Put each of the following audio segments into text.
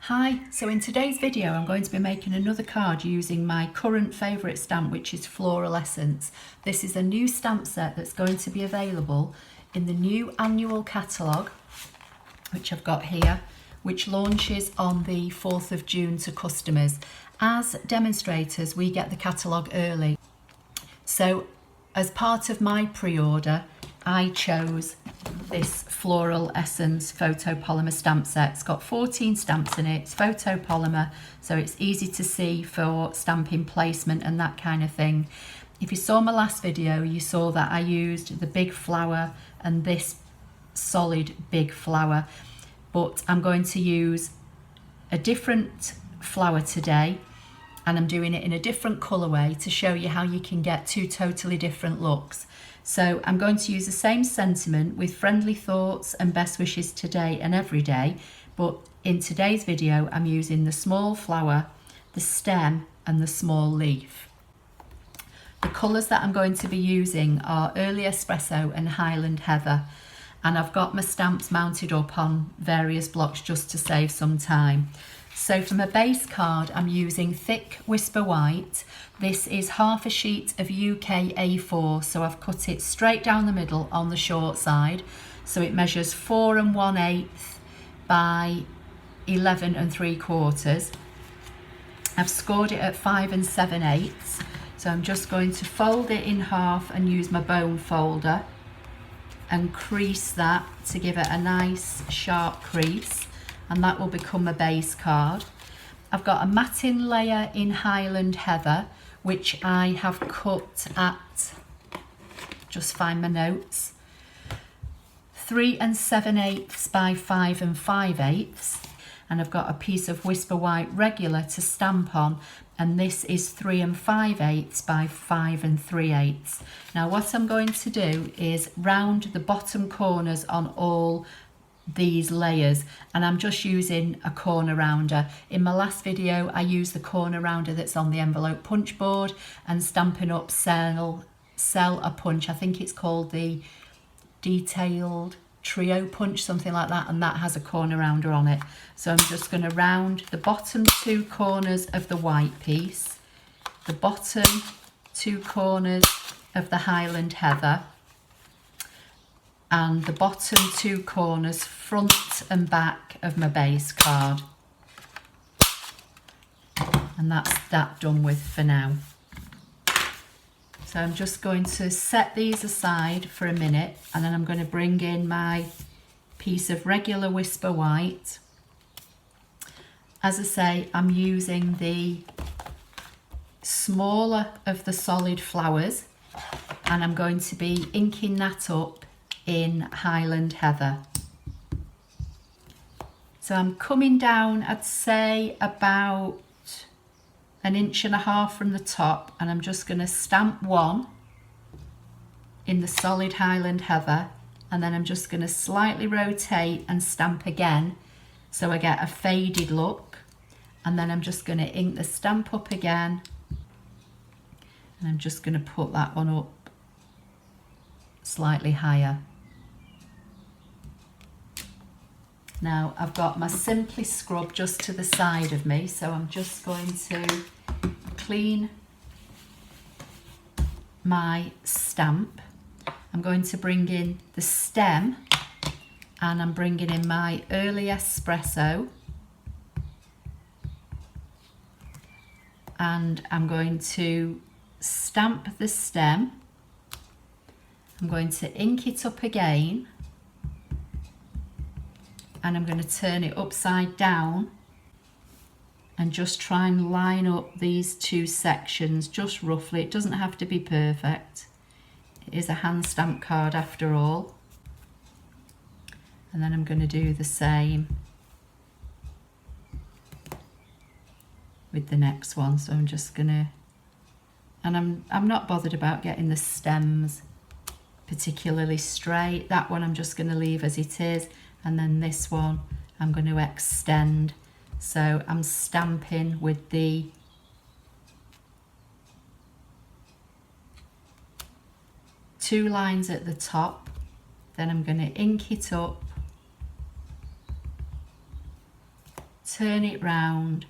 Hi, so in today's video I'm going to be making another card using my current favourite stamp, which is Floral Essence. This is a new stamp set that's going to be available in the new annual catalogue, which I've got here, which launches on the 4th of June to customers. As demonstrators, we get the catalogue early. So as part of my pre-order, I chose this Floral Essence photopolymer stamp set. It's got 14 stamps in it, it's photopolymer, so it's easy to see for stamping placement and that kind of thing. If you saw my last video, you saw that I used the big flower and this solid big flower, but I'm going to use a different flower today, and I'm doing it in a different colourway to show you how you can get two totally different looks. So I'm going to use the same sentiment with friendly thoughts and best wishes today and every day, but in today's video I'm using the small flower, the stem and the small leaf. The colours that I'm going to be using are Early Espresso and Highland Heather, and I've got my stamps mounted up on various blocks just to save some time. So for my base card, I'm using thick Whisper White. This is half a sheet of UK A4, so I've cut it straight down the middle on the short side. So it measures 4 1/8 by 11 3/4. I've scored it at 5 7/8. So I'm just going to fold it in half and use my bone folder and crease that to give it a nice sharp crease, and that will become a base card. I've got a matting layer in Highland Heather, which I have cut at, just find my notes, 3 7/8 by 5 5/8, and I've got a piece of Whisper White regular to stamp on, and this is 3 5/8 by 5 3/8. Now what I'm going to do is round the bottom corners on all these layers, and I'm just using a corner rounder. In my last video I used the corner rounder that's on the envelope punch board and Stampin' Up Sell a Punch. I think it's called the Detailed Trio Punch, something like that, and that has a corner rounder on it. So I'm just going to round the bottom two corners of the white piece, the bottom two corners of the Highland Heather, and the bottom two corners, front and back, of my base card. And that's that done with for now. So I'm just going to set these aside for a minute, and then I'm going to bring in my piece of regular Whisper White. As I say, I'm using the smaller of the solid flowers, and I'm going to be inking that up in Highland Heather. So I'm coming down, I'd say about 1.5 inches from the top, and I'm just going to stamp one in the solid Highland Heather, and then I'm just going to slightly rotate and stamp again so I get a faded look, and then I'm just going to ink the stamp up again, and I'm just going to put that one up slightly higher. Now I've got my Simply Scrub just to the side of me, so I'm just going to clean my stamp. I'm going to bring in the stem, and I'm bringing in my Early Espresso, and I'm going to stamp the stem. I'm going to ink it up again, and I'm going to turn it upside down and just try and line up these two sections just roughly. It doesn't have to be perfect. It is a hand stamp card after all. And then I'm going to do the same with the next one. So I'm just going to, and I'm not bothered about getting the stems particularly straight. That one I'm just going to leave as it is, and then this one I'm going to extend. So I'm stamping with the two lines at the top, then I'm going to ink it up turn it round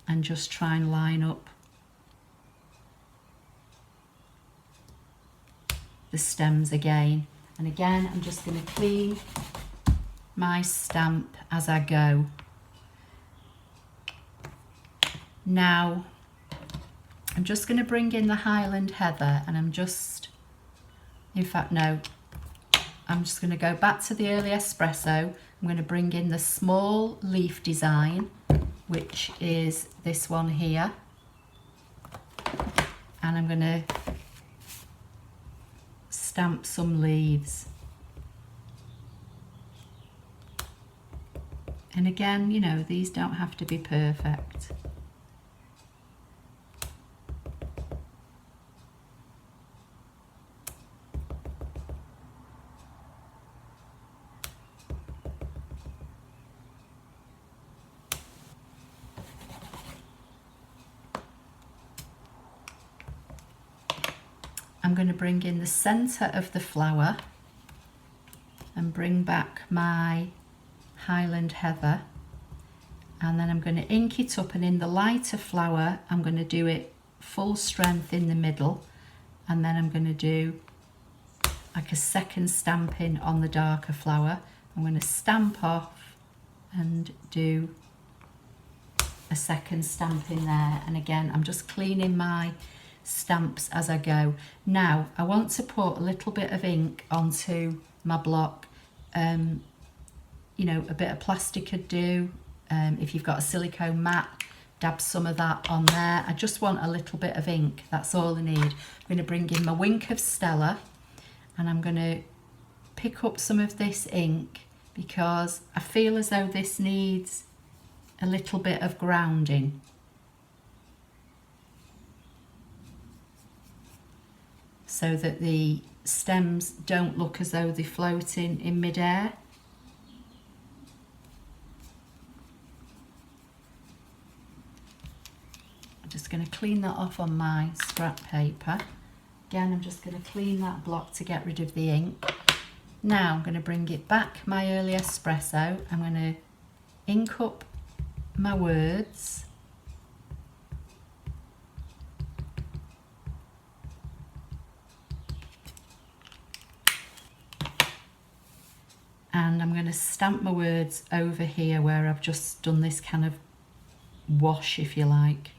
and just try and line up the stems again. And again, I'm just going to clean my stamp as I go. Now, I'm just going to bring in the Highland Heather, and I'm just going to go back to the early espresso. I'm going to bring in the small leaf design, which is this one here. And I'm going to stamp some leaves. And again, you know, these don't have to be perfect. I'm going to bring in the centre of the flower and bring back my Highland Heather, and then I'm going to ink it up, and in the lighter flower I'm going to do it full strength in the middle, and then I'm going to do like a second stamping on the darker flower. I'm going to stamp off and do a second stamping there, and again I'm just cleaning my stamps as I go. Now I want to put a little bit of ink onto my block. You know, a bit of plastic could do. If you've got a silicone mat, dab some of that on there. I just want a little bit of ink, that's all I need. I'm going to bring in my wink of Stella, and I'm going to pick up some of this ink because I feel as though this needs a little bit of grounding. So that the stems don't look as though they're floating in midair. I'm just going to clean that off on my scrap paper. Again, I'm just going to clean that block to get rid of the ink. Now I'm going to bring it back, my early espresso. I'm going to ink up my words. And I'm going to stamp my words over here where I've just done this kind of wash, if you like.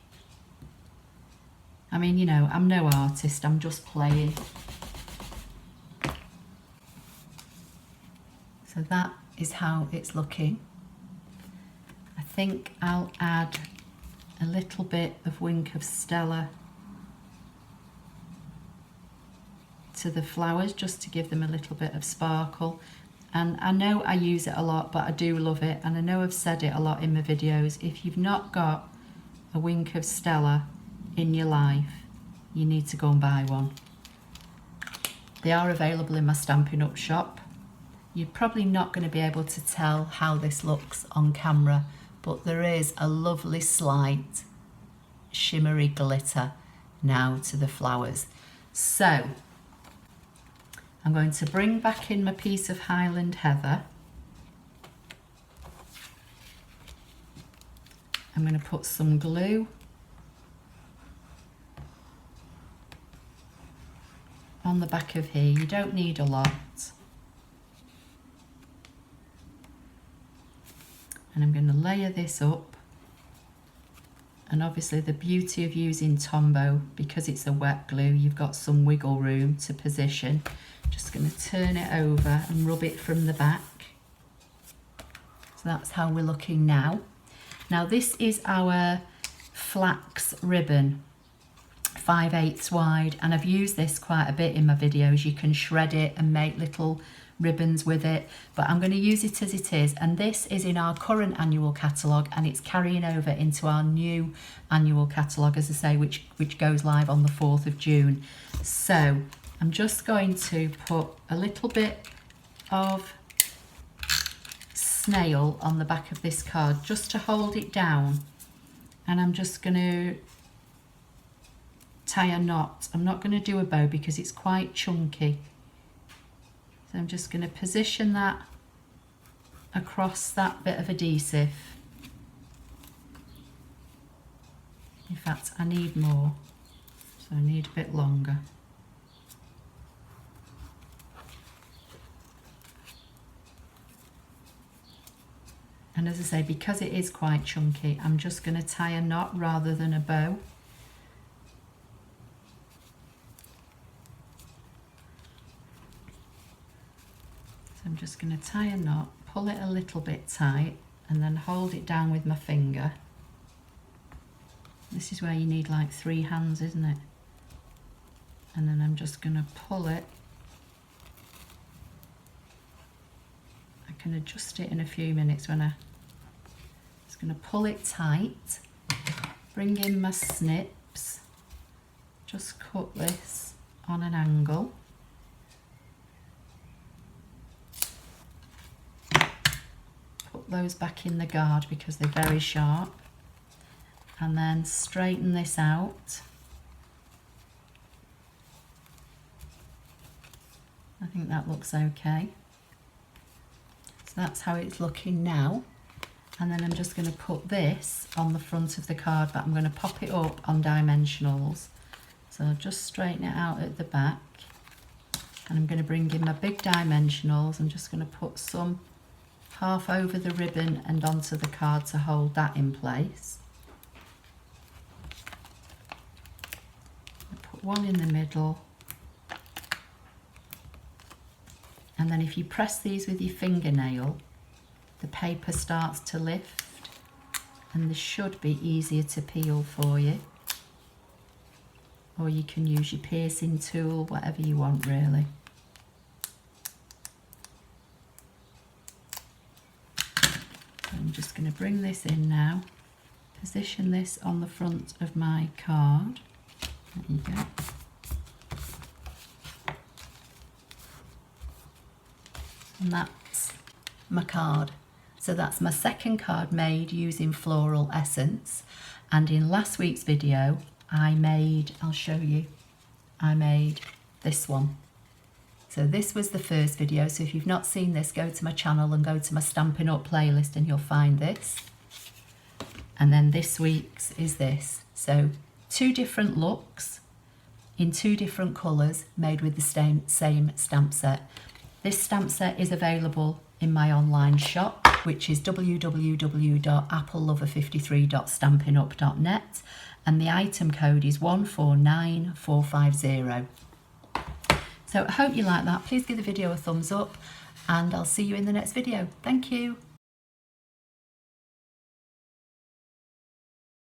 I mean, you know, I'm no artist, I'm just playing. So that is how it's looking. I think I'll add a little bit of wink of Stella to the flowers just to give them a little bit of sparkle. And I know I use it a lot, but I do love it, and I know I've said it a lot in my videos. If you've not got a wink of Stella in your life, you need to go and buy one. They are available in my Stampin' Up shop. You're probably not going to be able to tell how this looks on camera, but there is a lovely slight shimmery glitter now to the flowers. So I'm going to bring back in my piece of Highland Heather. I'm going to put some glue on the back of here. You don't need a lot. And I'm going to layer this up. And obviously the beauty of using Tombow, because it's a wet glue, you've got some wiggle room to position. Just going to turn it over and rub it from the back. So that's how we're looking now. Now this is our flax ribbon, 5/8 wide, and I've used this quite a bit in my videos. You can shred it and make little ribbons with it, but I'm going to use it as it is, and this is in our current annual catalogue, and it's carrying over into our new annual catalogue, as I say, which goes live on the 4th of June. So I'm just going to put a little bit of snail on the back of this card just to hold it down, and I'm just going to tie a knot. I'm not going to do a bow because it's quite chunky, so I'm just going to position that across that bit of adhesive, fact, I need more, so I need a bit longer. And as I say, because it is quite chunky, I'm just going to tie a knot rather than a bow. So I'm just going to tie a knot, pull it a little bit tight, and then hold it down with my finger. This is where you need like 3 hands, isn't it? And then I'm just going to pull it. I can adjust it in a few minutes when I... Just going to pull it tight, bring in my snips, just cut this on an angle. Put those back in the guard because they're very sharp. And then straighten this out. I think that looks okay. So that's how it's looking now. And then I'm just going to put this on the front of the card, but I'm going to pop it up on dimensionals. So I'll just straighten it out at the back. And I'm going to bring in my big dimensionals. I'm just going to put some half over the ribbon and onto the card to hold that in place. Put one in the middle. And then if you press these with your fingernail, the paper starts to lift, and this should be easier to peel for you. Or you can use your piercing tool, whatever you want really. So I'm just going to bring this in now, position this on the front of my card. There you go. And that's my card. So that's my second card made using Floral Essence. And in last week's video, I'll show you, I made this one. So this was the first video. So if you've not seen this, go to my channel and go to my Stampin' Up playlist and you'll find this. And then this week's is this. So 2 different looks in 2 different colours made with the same stamp set. This stamp set is available in my online shop, which is www.applelover53.stampinup.net, and the item code is 149450. So I hope you like that. Please give the video a thumbs up, and I'll see you in the next video. Thank you.